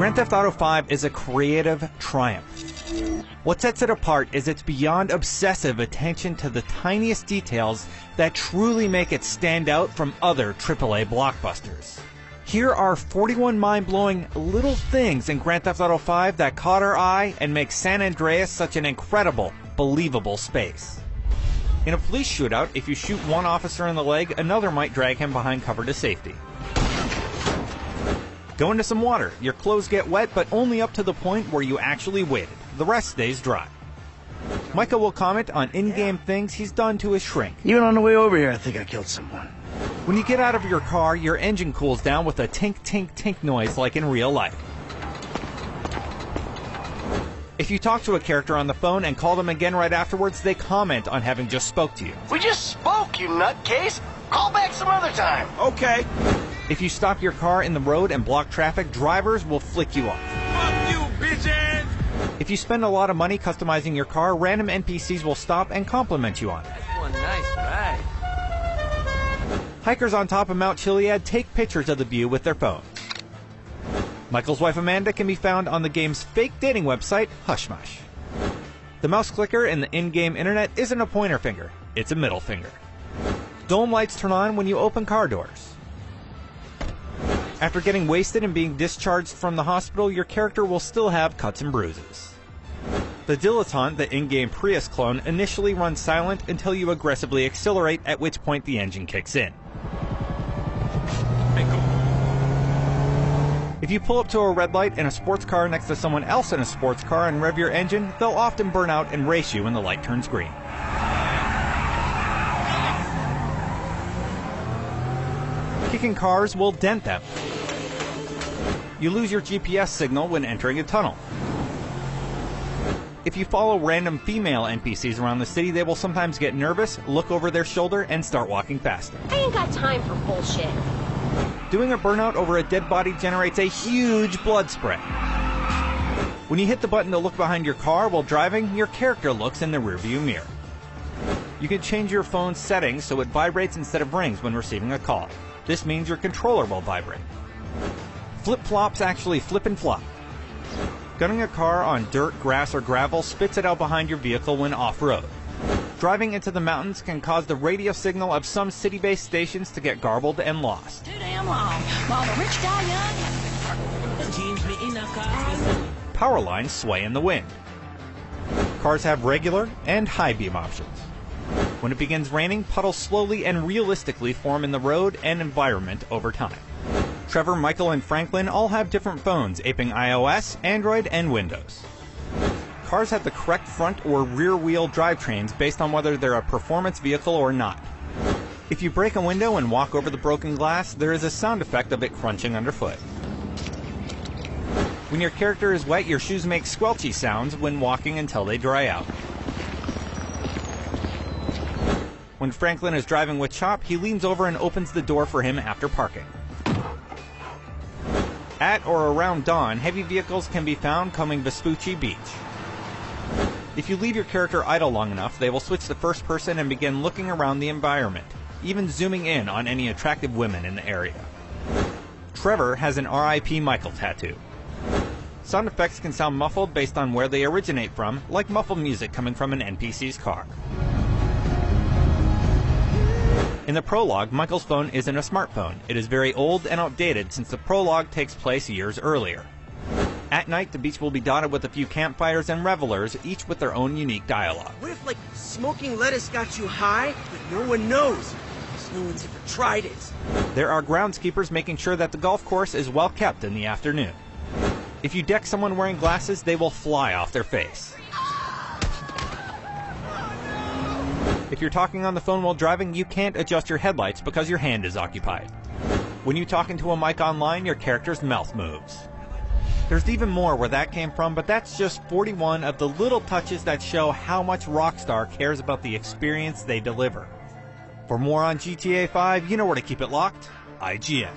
Grand Theft Auto V is a creative triumph. What sets it apart is its beyond obsessive attention to the tiniest details that truly make it stand out from other AAA blockbusters. Here are 41 mind-blowing little things in Grand Theft Auto V that caught our eye and make San Andreas such an incredible, believable space. In a police shootout, if you shoot one officer in the leg, another might drag him behind cover to safety. Go into some water. Your clothes get wet, but only up to the point where you actually waded. The rest stays dry. Micah will comment on in-game things he's done to his shrink. Even on the way over here, I think I killed someone. When you get out of your car, your engine cools down with a tink, tink, tink noise like in real life. If you talk to a character on the phone and call them again right afterwards, they comment on having just spoke to you. We just spoke, you nutcase! Call back some other time! Okay. If you stop your car in the road and block traffic, drivers will flick you off. Fuck you, bitches! If you spend a lot of money customizing your car, random NPCs will stop and compliment you on it. That's one nice ride. Hikers on top of Mount Chiliad take pictures of the view with their phone. Michael's wife Amanda can be found on the game's fake dating website, Hushmush. The mouse clicker in the in-game internet isn't a pointer finger, it's a middle finger. Dome lights turn on when you open car doors. After getting wasted and being discharged from the hospital, your character will still have cuts and bruises. The Dilettante, the in-game Prius clone, initially runs silent until you aggressively accelerate, at which point the engine kicks in. If you pull up to a red light in a sports car next to someone else in a sports car and rev your engine, they'll often burn out and race you when the light turns green. Kicking cars will dent them. You lose your GPS signal when entering a tunnel. If you follow random female NPCs around the city, they will sometimes get nervous, look over their shoulder, and start walking faster. I ain't got time for bullshit. Doing a burnout over a dead body generates a huge blood spray. When you hit the button to look behind your car while driving, your character looks in the rearview mirror. You can change your phone's settings so it vibrates instead of rings when receiving a call. This means your controller will vibrate. Flip-flops actually flip and flop. Gunning a car on dirt, grass, or gravel spits it out behind your vehicle when off-road. Driving into the mountains can cause the radio signal of some city-based stations to get garbled and lost. Too damn long. While the rich die young. Power lines sway in the wind. Cars have regular and high beam options. When it begins raining, puddles slowly and realistically form in the road and environment over time. Trevor, Michael, and Franklin all have different phones, aping iOS, Android, and Windows. Cars have the correct front or rear wheel drivetrains based on whether they're a performance vehicle or not. If you break a window and walk over the broken glass, there is a sound effect of it crunching underfoot. When your character is wet, your shoes make squelchy sounds when walking until they dry out. When Franklin is driving with Chop, he leans over and opens the door for him after parking. At or around dawn, heavy vehicles can be found combing Vespucci Beach. If you leave your character idle long enough, they will switch to first person and begin looking around the environment, even zooming in on any attractive women in the area. Trevor has an R.I.P. Michael tattoo. Sound effects can sound muffled based on where they originate from, like muffled music coming from an NPC's car. In the prologue, Michael's phone isn't a smartphone. It is very old and outdated since the prologue takes place years earlier. At night, the beach will be dotted with a few campfires and revelers, each with their own unique dialogue. What if, like, smoking lettuce got you high, but no one knows? Because no one's ever tried it. There are groundskeepers making sure that the golf course is well kept in the afternoon. If you deck someone wearing glasses, they will fly off their face. If you're talking on the phone while driving, you can't adjust your headlights because your hand is occupied. When you talk into a mic online, your character's mouth moves. There's even more where that came from, but that's just 41 of the little touches that show how much Rockstar cares about the experience they deliver. For more on GTA 5, you know where to keep it locked. IGN.